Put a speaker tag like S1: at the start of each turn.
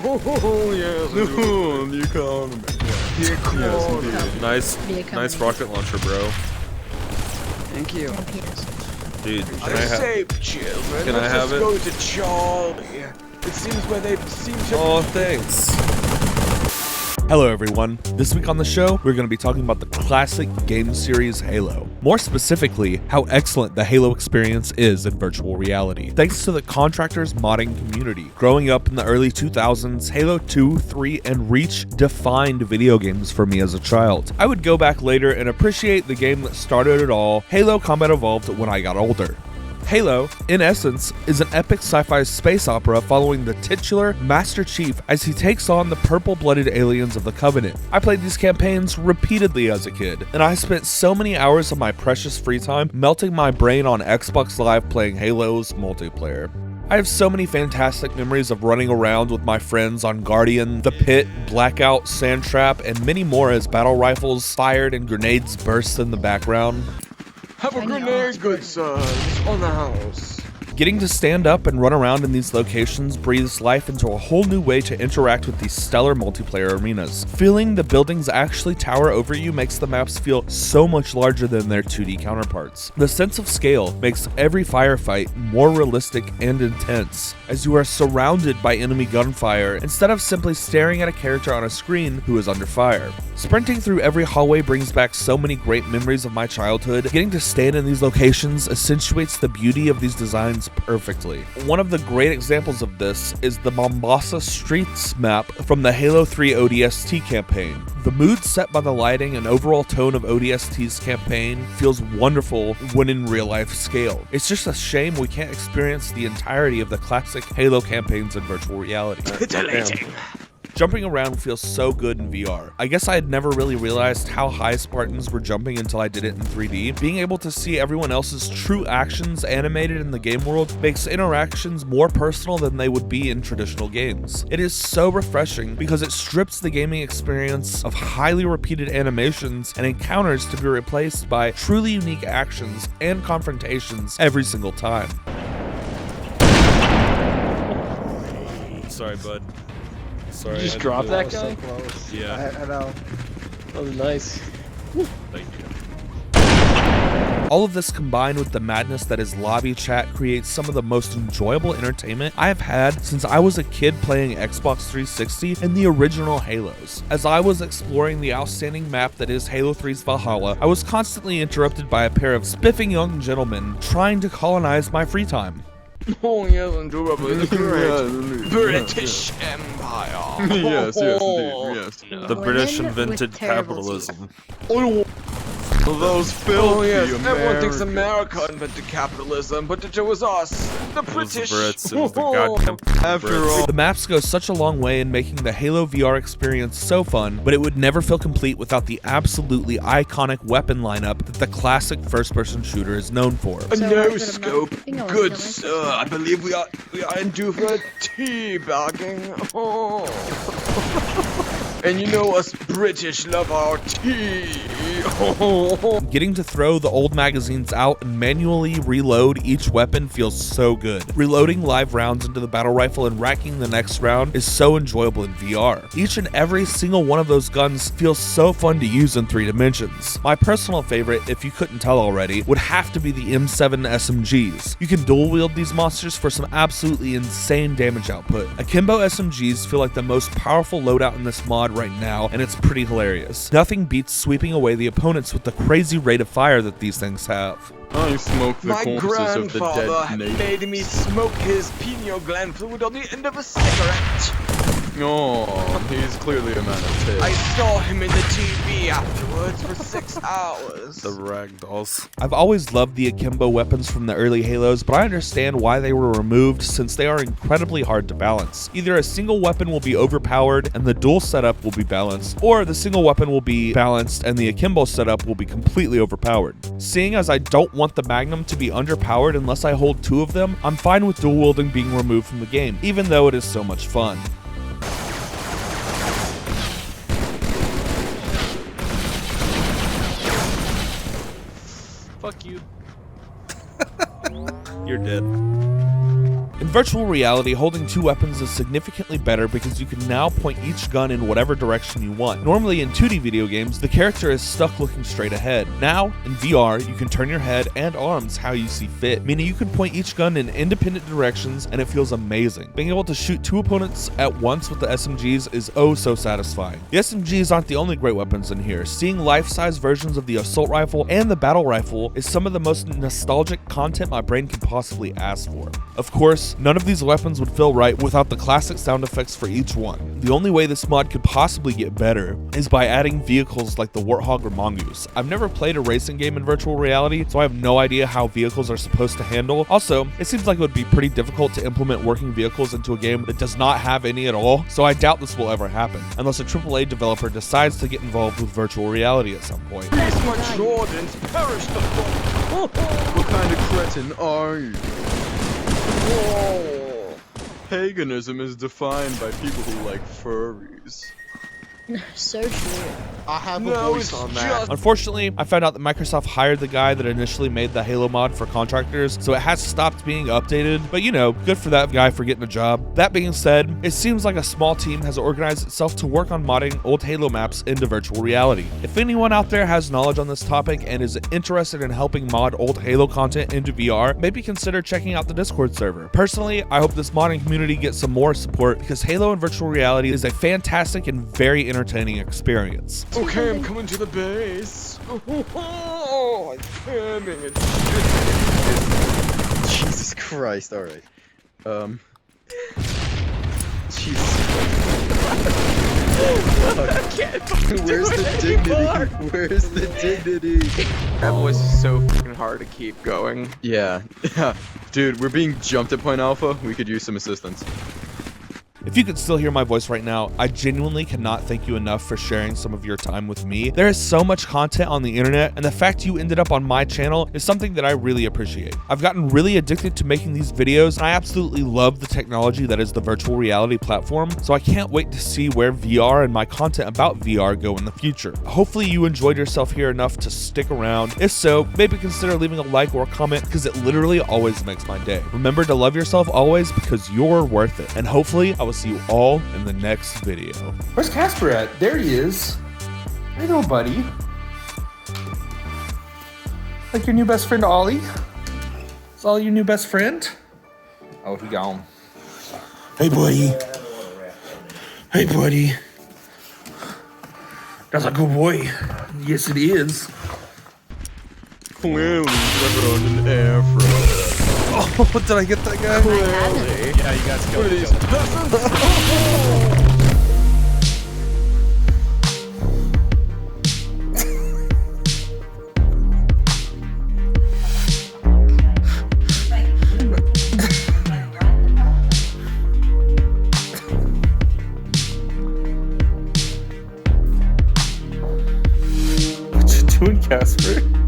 S1: Oh, yes.
S2: The economy.
S1: The economy.
S2: Yes, indeed.
S3: Nice rocket launcher, bro.
S1: Thank you.
S3: Dude,
S1: I say, children,
S3: Can I
S1: let's
S3: have
S1: just
S3: it?
S1: go to Charlie. It seems where they seem to...
S3: Oh, thanks.
S4: Hello everyone. This week on the show, we're going to be talking about the classic game series Halo. More specifically, how excellent the Halo experience is in virtual reality. Thanks to the Contractors modding community. Growing up in the early 2000s, Halo 2, 3, and Reach defined video games for me as a child. I would go back later and appreciate the game that started it all, Halo Combat Evolved, when I got older. Halo, in essence, is an epic sci-fi space opera following the titular Master Chief as he takes on the purple-blooded aliens of the Covenant. I played these campaigns repeatedly as a kid, and I spent so many hours of my precious free time melting my brain on Xbox Live playing Halo's multiplayer. I have so many fantastic memories of running around with my friends on Guardian, The Pit, Blackout, Sandtrap, and many more as battle rifles fired and grenades burst in the background.
S1: Have a grenade, good sirs, on the house.
S4: Getting to stand up and run around in these locations breathes life into a whole new way to interact with these stellar multiplayer arenas. Feeling the buildings actually tower over you makes the maps feel so much larger than their 2D counterparts. The sense of scale makes every firefight more realistic and intense, as you are surrounded by enemy gunfire instead of simply staring at a character on a screen who is under fire. Sprinting through every hallway brings back so many great memories of my childhood. Getting to stand in these locations accentuates the beauty of these designs perfectly. One of the great examples of this is the Mombasa Streets map from the Halo 3 ODST campaign. The mood set by the lighting and overall tone of ODST's campaign feels wonderful when in real life scale. It's just a shame we can't experience the entirety of the classic Halo campaigns in virtual reality.
S1: Titillating.
S4: Jumping around feels so good in VR. I guess I had never really realized how high Spartans were jumping until I did it in 3D. Being able to see everyone else's true actions animated in the game world makes interactions more personal than they would be in traditional games. It is so refreshing because it strips the gaming experience of highly repeated animations and encounters to be replaced by truly unique actions and confrontations every single time.
S3: Sorry, bud. Sorry.
S1: You just dropped that guy?
S5: So close.
S3: Yeah.
S5: I know.
S1: That was nice.
S3: Thank you.
S4: All of this combined with the madness that is lobby chat creates some of the most enjoyable entertainment I have had since I was a kid playing Xbox 360 and the original Halos. As I was exploring the outstanding map that is Halo 3's Valhalla, I was constantly interrupted by a pair of spiffing young gentlemen trying to colonize my free time.
S1: Oh, yes, endurable. The great British Empire.
S2: Yes, indeed, yes.
S3: The British invented capitalism.
S2: Those filthy
S1: Oh, yes, everyone thinks
S2: Americans.
S1: America invented capitalism, but it was us, the
S3: It was
S1: British.
S3: the Brits. It was the goddamn
S2: After
S3: Brits.
S2: all,
S4: The maps go such a long way in making the Halo VR experience so fun, but it would never feel complete without the absolutely iconic weapon lineup that the classic first-person shooter is known for.
S1: A no scope. Good sir, I believe we are in due for teabagging. Oh. And you know us British love our tea. Oh.
S4: Getting to throw the old magazines out and manually reload each weapon feels so good. Reloading live rounds into the battle rifle and racking the next round is so enjoyable in VR. Each and every single one of those guns feels so fun to use in 3 dimensions. My personal favorite, if you couldn't tell already, would have to be the M7 SMGs. You can dual wield these monsters for some absolutely insane damage output. Akimbo SMGs feel like the most powerful loadout in this mod right now, and it's pretty hilarious. Nothing beats sweeping away the opponents with the crazy rate of fire that these things have.
S2: I smoke the
S1: My
S2: corpses of the
S1: grandfather
S2: dead natives.
S1: made me smoke his pineal gland fluid on the end of a cigarette.
S2: Oh, he's clearly a man of taste.
S1: I saw him in the TV afterwards for 6 hours.
S3: The ragdolls.
S4: I've always loved the akimbo weapons from the early Halos, but I understand why they were removed since they are incredibly hard to balance. Either a single weapon will be overpowered and the dual setup will be balanced, or the single weapon will be balanced and the akimbo setup will be completely overpowered. Seeing as I don't want the Magnum to be underpowered unless I hold 2 of them, I'm fine with dual wielding being removed from the game, even though it is so much fun.
S3: Fuck you. You're dead.
S4: In virtual reality, holding two weapons is significantly better because you can now point each gun in whatever direction you want. Normally in 2D video games, the character is stuck looking straight ahead. Now, in VR, you can turn your head and arms how you see fit, meaning you can point each gun in independent directions and it feels amazing. Being able to shoot two opponents at once with the SMGs is oh so satisfying. The SMGs aren't the only great weapons in here. Seeing life-size versions of the assault rifle and the battle rifle is some of the most nostalgic content my brain can possibly ask for. Of course, none of these weapons would feel right without the classic sound effects for each one. The only way this mod could possibly get better is by adding vehicles like the Warthog or Mongoose. I've never played a racing game in virtual reality, so I have no idea how vehicles are supposed to handle. Also, it seems like it would be pretty difficult to implement working vehicles into a game that does not have any at all, so I doubt this will ever happen, unless a AAA developer decides to get involved with virtual reality at some point.
S1: These my Jordans perish the thought.
S2: What kind of cretin are you?
S1: Whoa.
S2: Paganism is defined by people who like furries.
S5: So true.
S6: I have a
S1: No,
S6: voice
S1: it's
S6: on that.
S1: just
S4: Unfortunately, I found out that Microsoft hired the guy that initially made the Halo mod for Contractors, so it has stopped being updated, but you know, good for that guy for getting a job. That being said, it seems like a small team has organized itself to work on modding old Halo maps into virtual reality. If anyone out there has knowledge on this topic and is interested in helping mod old Halo content into VR, maybe consider checking out the Discord server. Personally, I hope this modding community gets some more support because Halo in virtual reality is a fantastic and very entertaining experience.
S1: Okay, I'm coming to the base. Oh, I'm coming.
S6: Jesus Christ, alright. Jesus. Where's the dignity? Where's the dignity?
S1: That voice is so fucking hard to keep going.
S2: Yeah. Dude, we're being jumped at Point Alpha. We could use some assistance.
S4: If you could still hear my voice right now, I genuinely cannot thank you enough for sharing some of your time with me. There is so much content on the internet, and the fact you ended up on my channel is something that I really appreciate. I've gotten really addicted to making these videos, and I absolutely love the technology that is the virtual reality platform, so I can't wait to see where VR and my content about VR go in the future. Hopefully you enjoyed yourself here enough to stick around. If so, maybe consider leaving a like or a comment because it literally always makes my day. Remember to love yourself always because you're worth it, and hopefully I will see you all in the next video.
S7: Where's Casper at? There he is. Hey, little buddy. Like your new best friend, Ollie? Is Ollie your new best friend? Oh, he gone. Hey, buddy. Hey, buddy. That's a good boy. Yes, it is.
S2: Clearly, never owned an afro.
S4: Oh, did I get that guy?
S3: Yeah, you guys killed each other.
S7: What you doing, Casper?